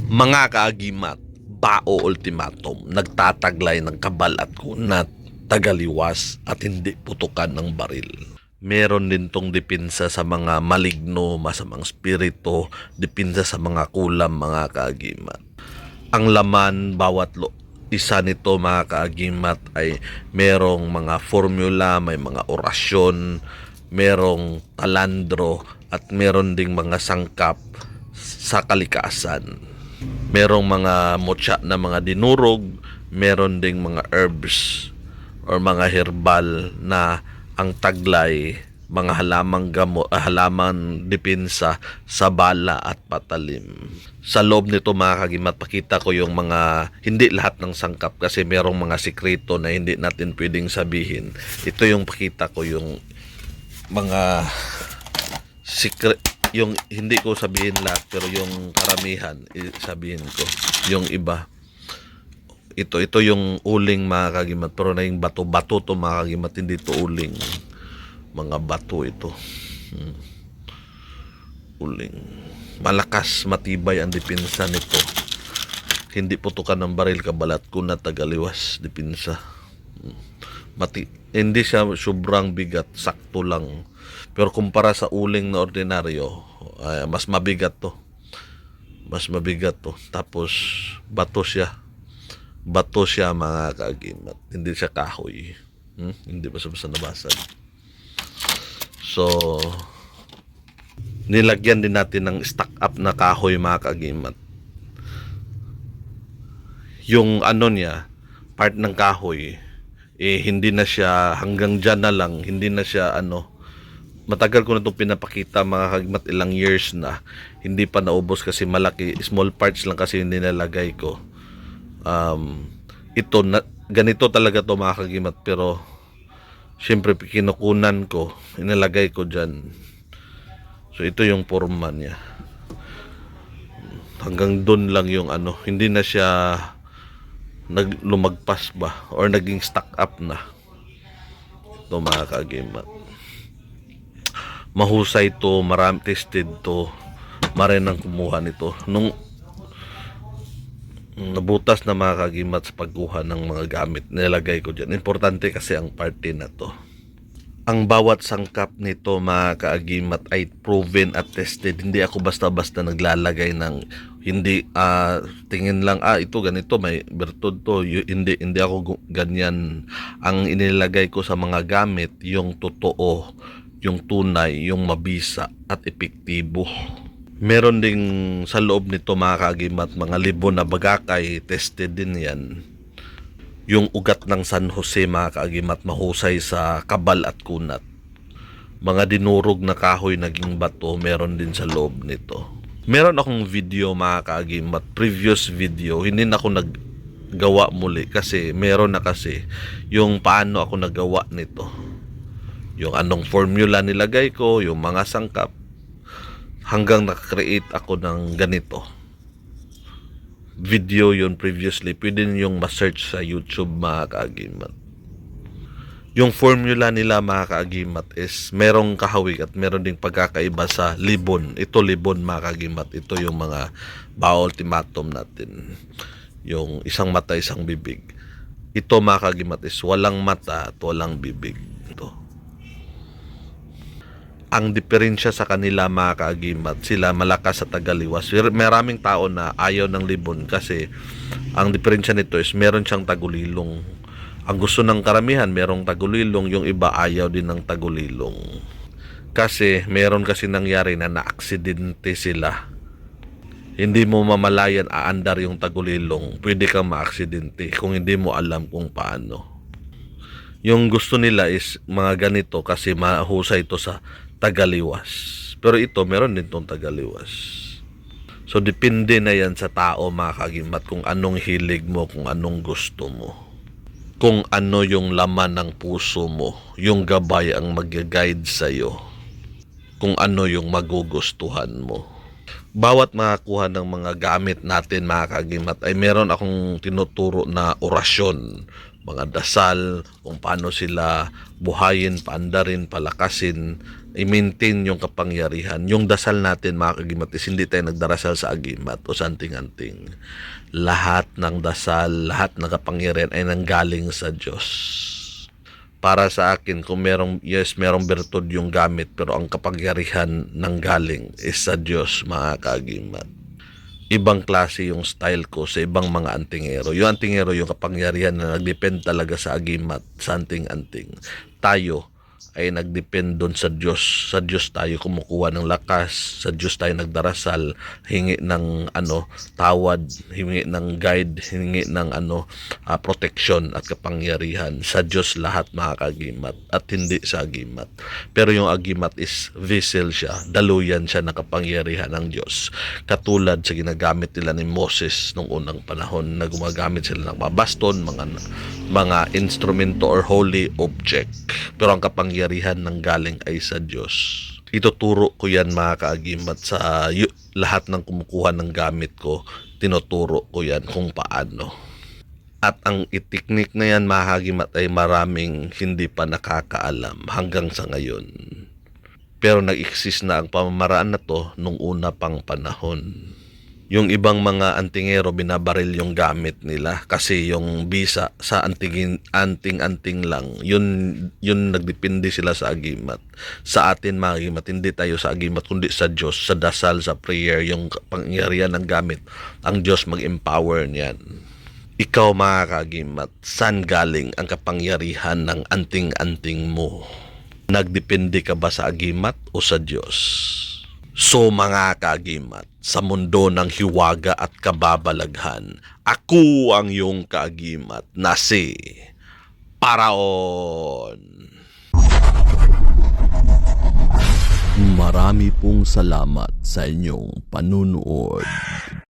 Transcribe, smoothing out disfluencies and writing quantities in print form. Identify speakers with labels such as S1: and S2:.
S1: Mga kaagimat, Bao Ultimatum, nagtataglay ng kabal at kunat, tagaliwas at hindi putukan ng baril. Meron din tong depensa sa mga maligno, masamang spirito, depensa sa mga kulam, mga kaagimat. Ang laman isa nito, mga kaagimat, ay merong mga formula, may mga orasyon, merong talandro at meron ding mga sangkap sa kalikasan. Merong mga motya na mga dinurog, meron ding mga herbs or mga herbal na ang taglay, mga halamang gamot, halaman depensa sa bala at patalim. Sa loob nito, mga kagimat, pakita ko yung mga, hindi lahat ng sangkap kasi merong mga sikreto na hindi natin pwedeng sabihin. Ito yung pakita ko, yung mga secret, yung hindi ko sabihin lahat pero yung karamihan sabihin ko. Yung iba, ito yung uling, mga kagimat, pero na yung bato to, mga kagimat, hindi to uling, mga bato ito. Uling, malakas, matibay ang depensa nito, hindi putukan ng baril, kabalat kunat, tagaliwas, depensa. Hindi siya sobrang bigat, sakto lang. Pero kumpara sa uling na ordinaryo, mas mabigat to. Mas mabigat to. Tapos bato siya. Bato siya, mga kaagimat. Hindi siya kahoy. Hindi basta-basta nabasag. So, nilagyan din natin ng stack up na kahoy, mga kaagimat. Yung ano niya, part ng kahoy, hindi na siya, hanggang dyan na lang, hindi na siya matagal ko na itong pinapakita, mga kaagimat, ilang years na, hindi pa naubos kasi malaki, small parts lang kasi yung nilalagay ko. Ito na, ganito talaga to, mga kaagimat, pero syempre kinukunan ko, inilagay ko dyan. So ito yung forma niya, hanggang doon lang yung hindi na siya lumagpas ba or naging stack up na. Ito, mga kaagimat, mahusay to, marami tested to, marinang kumuha nito. Nung nabutas na, mga kaagimat, sa pagkuha ng mga gamit, nilagay ko dyan. Importante kasi ang party na to. Ang bawat sangkap nito, mga kaagimat, ay proven at tested. Hindi ako basta-basta naglalagay ng hindi tingin lang ito ganito, may bertud to. Hindi ako ganyan. Ang inilagay ko sa mga gamit, yung totoo, yung tunay, yung mabisa at epektibo. Meron ding sa loob nito, mga kaagimat, mga libon na bagakay, tested din yan. Yung ugat ng San Jose, mga kaagimat, mahusay sa kabal at kunat. Mga dinurog na kahoy, naging bato, meron din sa loob nito. Meron akong video, mga kaagimat, previous video, hindi na ako naggawa muli kasi meron na kasi yung paano ako nagawa nito. Yung anong formula nilagay ko, yung mga sangkap, hanggang nakakreate ako ng ganito. Video yun previously. Pwede ninyong ma-search sa YouTube, mga kaagimat. Yung formula nila, mga kaagimat, is merong kahawig at meron ding pagkakaiba sa libon. Ito libon, mga kaagimat. Ito yung mga Bao Ultimatum natin. Yung isang mata, isang bibig. Ito, mga kaagimat, is walang mata at walang bibig. Ito. Ang diferensya sa kanila, mga kaagimat, sila malakas sa tagaliwas. Maraming tao na ayaw ng libon kasi ang diferensya nito is meron siyang tagulilong. Ang gusto ng karamihan, merong tagulilong, yung iba ayaw din ng tagulilong. Kasi meron kasi nangyari na naaksidente sila. Hindi mo mamalayan aandar yung tagulilong, pwede kang maaksidente kung hindi mo alam kung paano. Yung gusto nila is mga ganito kasi mahusay ito sa tagaliwas. Pero ito, meron din itong tagaliwas. So, depende na yan sa tao, mga kaagimat, kung anong hilig mo, kung anong gusto mo. Kung ano yung laman ng puso mo, yung gabay ang mag-guide sa'yo. Kung ano yung magugustuhan mo. Bawat makakuha ng mga gamit natin, mga kaagimat, ay meron akong tinuturo na orasyon mga dasal, kung paano sila buhayin, paandarin, palakasin, i-maintain yung kapangyarihan. Yung dasal natin mga kagimat is hindi tayo nagdarasal sa agimat o sa anting-anting. Lahat ng dasal, lahat ng kapangyarihan ay nanggaling sa Diyos. Para sa akin, kung merong bertud yung gamit, pero ang kapangyarihan nanggaling is sa Diyos mga kagimat. Ibang klase yung style ko sa ibang mga antingero. Yung antingero, yung kapangyarihan na nagdepend talaga sa agimat, sa anting-anting. Tayo ay nagdepend doon sa Diyos. Sa Diyos tayo kumukuha ng lakas, sa Diyos tayo nagdarasal, hingi ng tawad, hingi ng guide, hingi ng protection at kapangyarihan. Sa Diyos lahat mga kagimat at hindi sa agimat. Pero yung agimat is vessel siya, daluyan siya ng kapangyarihan ng Diyos. Katulad sa ginagamit nila ni Moses nung unang panahon na gumagamit sila ng mga baston, mga instrumento or holy object. Pero ang kapangyarihan ng galing ay sa Diyos. Ituturo ko yan mga kaagimat sa lahat ng kumukuha ng gamit ko. Tinuturo ko yan kung paano. At ang itiknik na yan mga kaagimat ay maraming hindi pa nakakaalam hanggang sa ngayon. Pero nag-exist na ang pamamaraan na to nung una pang panahon. Yung ibang mga antingero binabaril yung gamit nila kasi yung bisa sa anting-anting lang, yun nagdepende sila sa agimat. Sa atin mga agimat, hindi tayo sa agimat kundi sa Diyos, sa dasal, sa prayer, yung pangyarihan ng gamit. Ang Diyos mag-empower niyan. Ikaw mga kagimat, saan galing ang kapangyarihan ng anting-anting mo? Nagdepende ka ba sa agimat o sa Diyos? So mga kaagimat, sa mundo ng hiwaga at kababalaghan, ako ang iyong kaagimat na si Paraon.
S2: Marami pong salamat sa inyong panunood.